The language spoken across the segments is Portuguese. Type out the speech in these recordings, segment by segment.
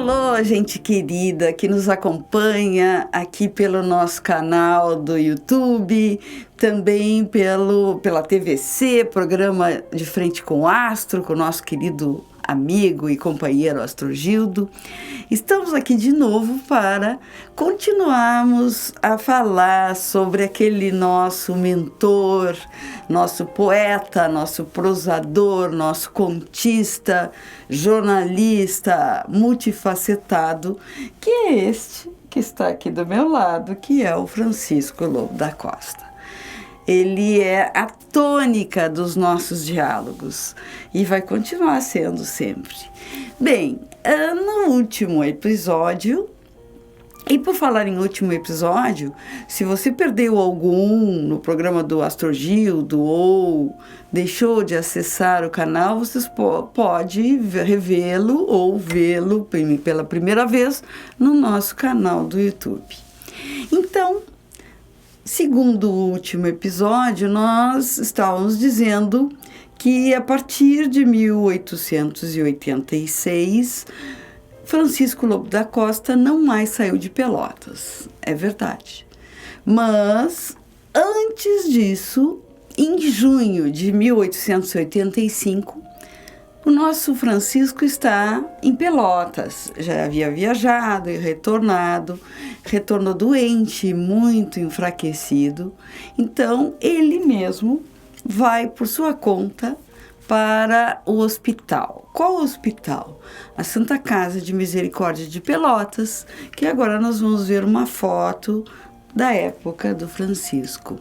Alô, gente querida que nos acompanha aqui pelo nosso canal do YouTube, também pela TVC, programa De Frente com o Astro, com o nosso querido amigo e companheiro Astro Gildo. Estamos aqui de novo para continuarmos a falar sobre aquele nosso mentor, nosso poeta, nosso prosador, nosso contista, jornalista multifacetado, que é este que está aqui do meu lado, que é o Francisco Lobo da Costa. Ele é a tônica dos nossos diálogos e vai continuar sendo sempre. Bem, no último episódio, e por falar em último episódio, se você perdeu algum no programa do Astro Gildo ou deixou de acessar o canal, você pode revê-lo ou vê-lo pela primeira vez no nosso canal do YouTube. Então, segundo o último episódio, nós estávamos dizendo que a partir de 1886, Francisco Lobo da Costa não mais saiu de Pelotas. É verdade. Mas, antes disso, em junho de 1885, o nosso Francisco está em Pelotas. Já havia viajado e retornou doente, muito enfraquecido. Então, ele mesmo vai por sua conta para o hospital. Qual hospital? A Santa Casa de Misericórdia de Pelotas, que agora nós vamos ver uma foto da época do Francisco.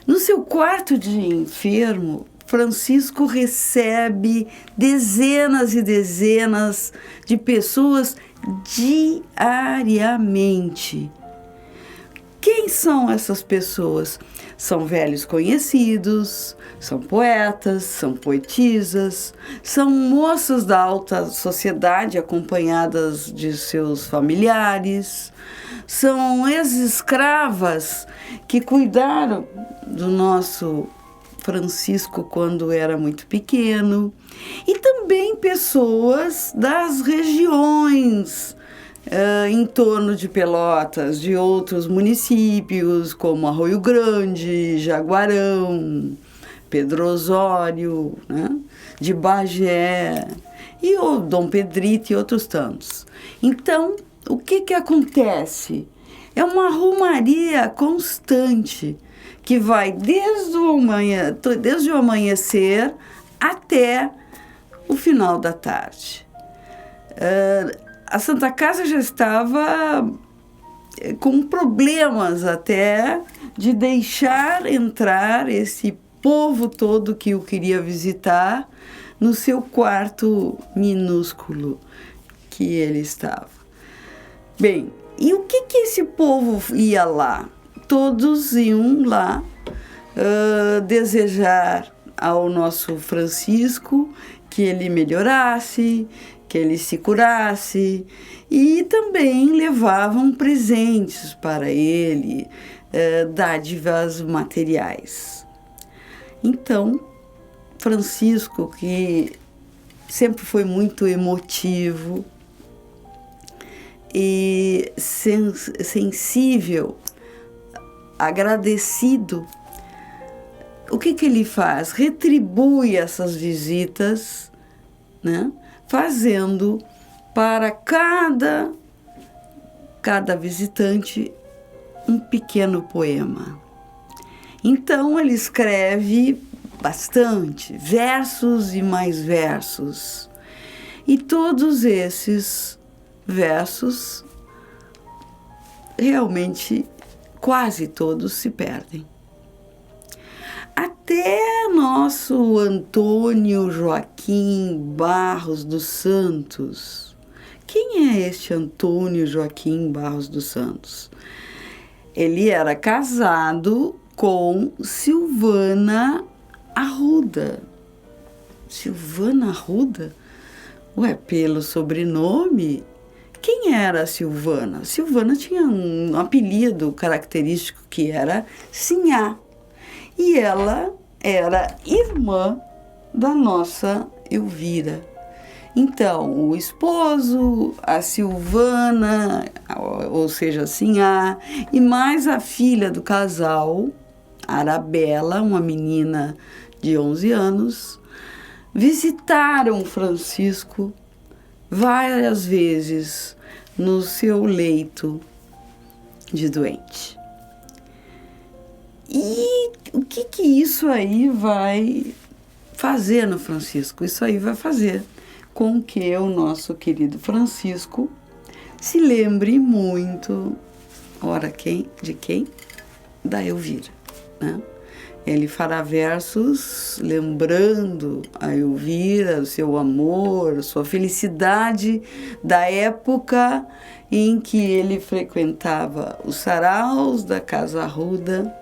No seu quarto de enfermo, Francisco recebe dezenas e dezenas de pessoas diariamente. Quem são essas pessoas? São velhos conhecidos, são poetas, são poetisas, são moças da alta sociedade acompanhadas de seus familiares, são ex-escravas que cuidaram do nosso Francisco quando era muito pequeno, e também pessoas das regiões em torno de Pelotas, de outros municípios como Arroio Grande, Jaguarão, Pedro Osório, né? De Bagé, e o Dom Pedrito e outros tantos. Então, o que acontece? É uma romaria constante que vai desde o amanhecer até o final da tarde. A Santa Casa já estava com problemas até de deixar entrar esse povo todo que o queria visitar no seu quarto minúsculo que ele estava. Bem, e o que esse povo ia lá? Todos iam lá desejar ao nosso Francisco que ele melhorasse, que ele se curasse, e também levavam presentes para ele, dádivas materiais. Então, Francisco, que sempre foi muito emotivo e sensível, agradecido, o que ele faz? Retribui essas visitas, né? Fazendo para cada visitante um pequeno poema. Então ele escreve bastante, versos e mais versos. E todos esses versos, realmente, quase todos se perdem. Até nosso Antônio Joaquim Barros dos Santos. Quem é este Antônio Joaquim Barros dos Santos? Ele era casado com Silvana Arruda. Silvana Arruda? Ué, pelo sobrenome, quem era a Silvana? Silvana tinha um apelido característico que era Sinhá. E ela era irmã da nossa Elvira. Então, o esposo, a Silvana, ou seja, a Sinhá, e mais a filha do casal, Arabella, uma menina de 11 anos, visitaram Francisco várias vezes no seu leito de doente. E o que isso aí vai fazer no Francisco? Isso aí vai fazer com que o nosso querido Francisco se lembre muito, de quem? Da Elvira, né? Ele fará versos lembrando a Elvira, o seu amor, a sua felicidade da época em que ele frequentava os saraus da Casa Arruda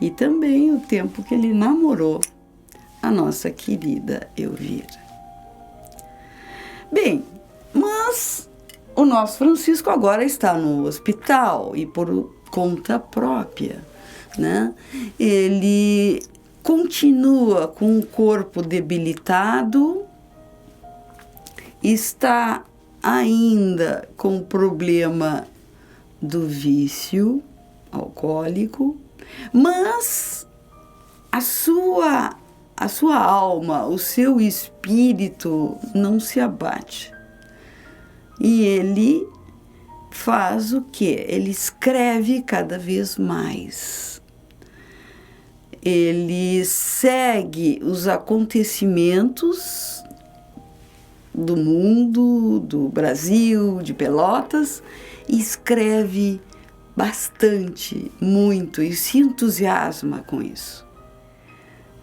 e também o tempo que ele namorou a nossa querida Elvira. Bem, mas o nosso Francisco agora está no hospital e por conta própria, né? Ele continua com o corpo debilitado, está ainda com o problema do vício alcoólico, mas a sua alma, o seu espírito não se abate. E ele faz o quê? Ele escreve cada vez mais. Ele segue os acontecimentos do mundo, do Brasil, de Pelotas, e escreve bastante, muito, e se entusiasma com isso.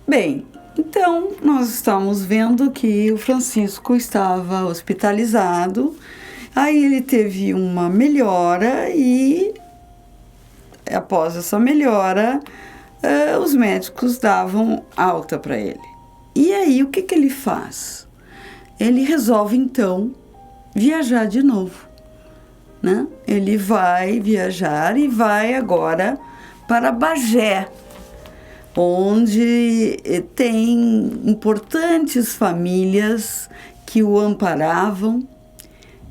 Bem, então nós estamos vendo que o Francisco estava hospitalizado, aí ele teve uma melhora e, após essa melhora, os médicos davam alta para ele. E aí, o que ele faz? Ele resolve, então, viajar de novo, né? Ele vai viajar e vai agora para Bagé, onde tem importantes famílias que o amparavam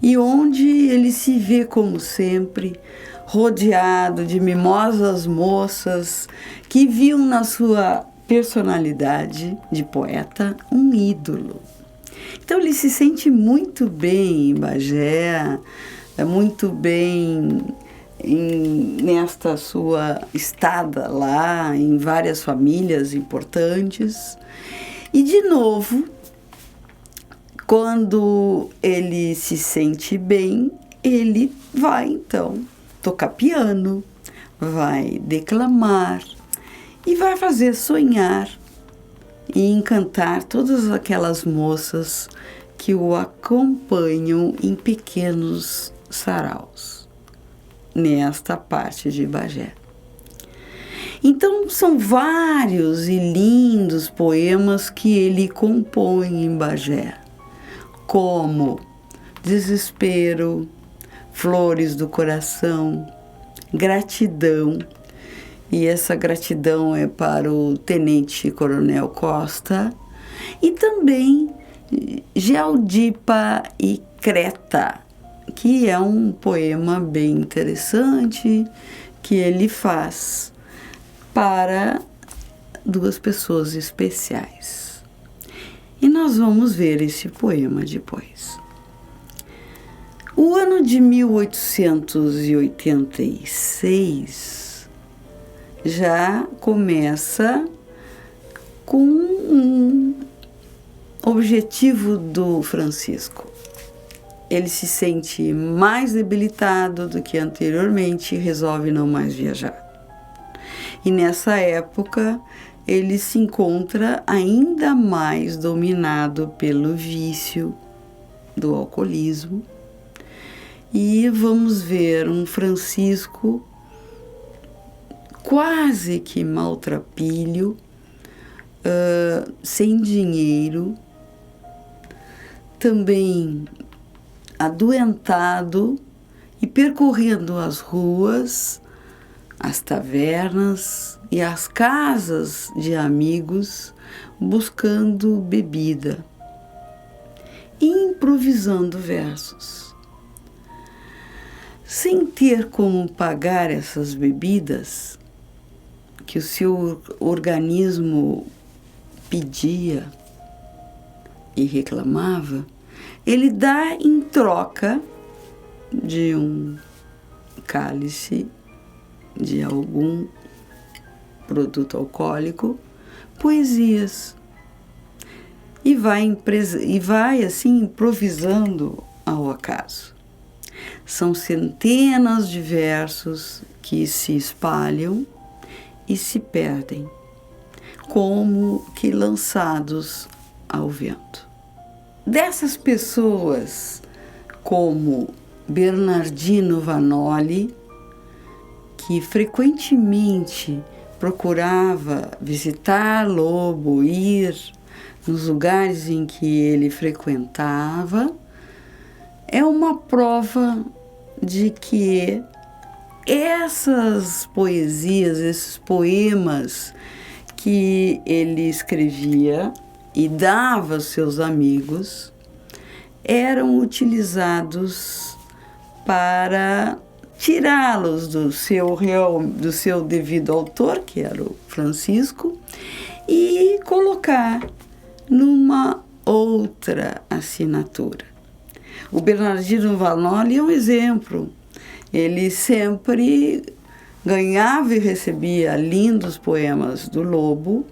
e onde ele se vê, como sempre, rodeado de mimosas moças que viam na sua personalidade de poeta um ídolo. Então ele se sente muito bem em Bagé, muito bem nesta sua estada lá, em várias famílias importantes. E, de novo, quando ele se sente bem, ele vai, então, tocar piano, vai declamar e vai fazer sonhar e encantar todas aquelas moças que o acompanham em pequenos saraus nesta parte de Bagé. Então, são vários e lindos poemas que ele compõe em Bagé, como Desespero, Flores do Coração, Gratidão, e essa gratidão é para o Tenente Coronel Costa, e também Gealdipa e Creta, que é um poema bem interessante que ele faz para duas pessoas especiais. E nós vamos ver esse poema depois. O ano de 1886 já começa com um objetivo do Francisco. Ele se sente mais debilitado do que anteriormente e resolve não mais viajar. E nessa época ele se encontra ainda mais dominado pelo vício do alcoolismo. E vamos ver um Francisco quase que maltrapilho, sem dinheiro, também adoentado e percorrendo as ruas, as tavernas e as casas de amigos buscando bebida. improvisando versos. Sem ter como pagar essas bebidas que o seu organismo pedia e reclamava, ele dá em troca de um cálice de algum produto alcoólico, poesias. E vai assim improvisando ao acaso. São centenas de versos que se espalham e se perdem, como que lançados ao vento. Dessas pessoas, como Bernardino Vanoli, que frequentemente procurava visitar Lobo, ir nos lugares em que ele frequentava, é uma prova de que essas poesias, esses poemas que ele escrevia e dava aos seus amigos, eram utilizados para tirá-los do seu devido autor, que era o Francisco, e colocar numa outra assinatura. O Bernardino Vanoli é um exemplo. Ele sempre ganhava e recebia lindos poemas do Lobo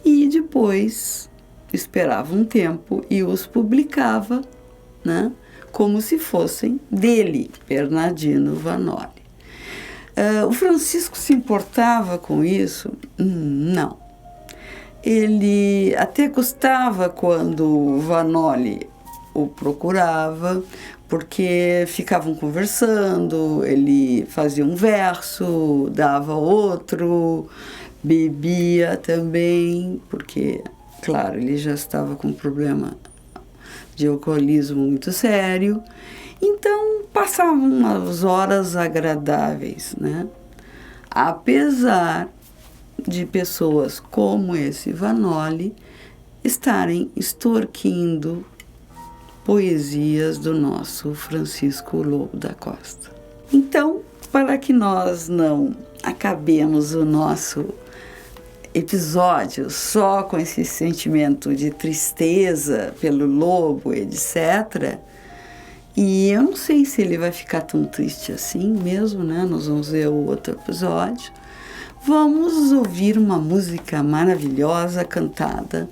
e depois esperava um tempo e os publicava, né, como se fossem dele, Bernardino Vanoli. O Francisco se importava com isso? Não. Ele até gostava quando o Vanoli o procurava, porque ficavam conversando, ele fazia um verso, dava outro, bebia também, porque, claro, ele já estava com um problema de alcoolismo muito sério. Então, passavam umas horas agradáveis, né? Apesar de pessoas como esse Vanoli estarem extorquindo poesias do nosso Francisco Lobo da Costa. Então, para que nós não acabemos o nosso episódio só com esse sentimento de tristeza pelo Lobo, etc., e eu não sei se ele vai ficar tão triste assim mesmo, né? Nós vamos ver o outro episódio. Vamos ouvir uma música maravilhosa cantada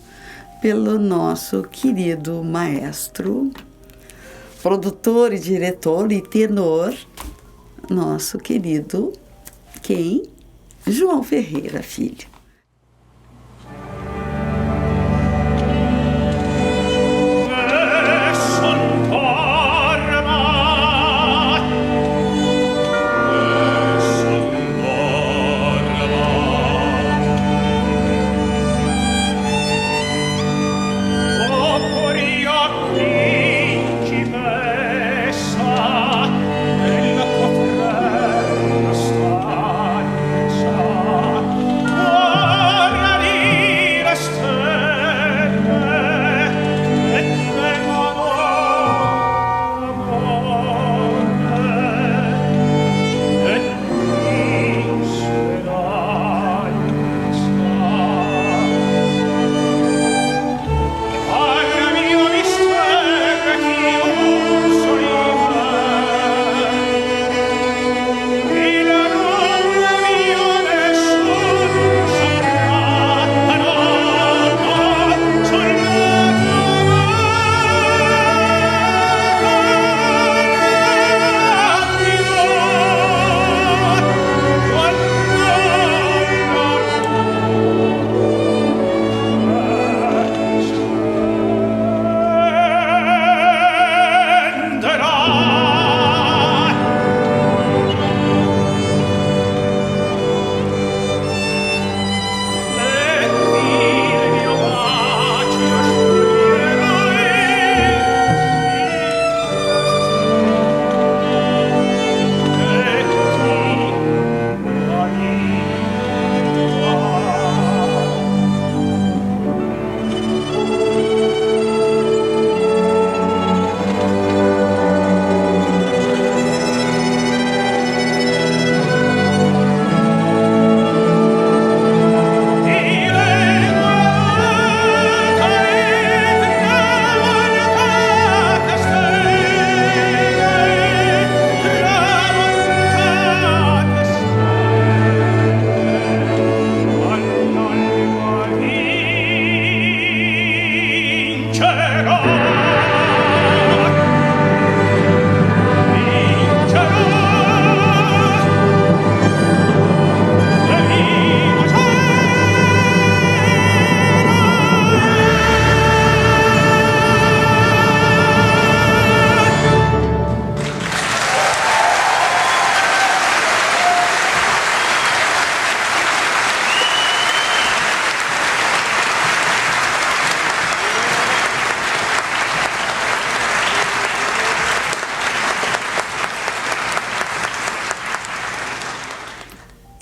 pelo nosso querido maestro, produtor e diretor e tenor, nosso querido, quem? João Ferreira Filho. Oh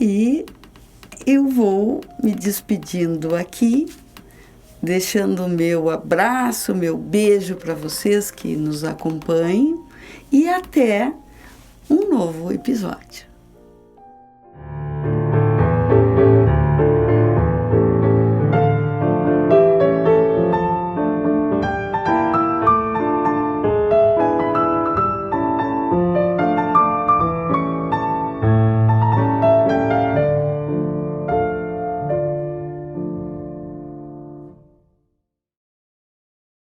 E eu vou me despedindo aqui, deixando o meu abraço, meu beijo para vocês que nos acompanham e até um novo episódio.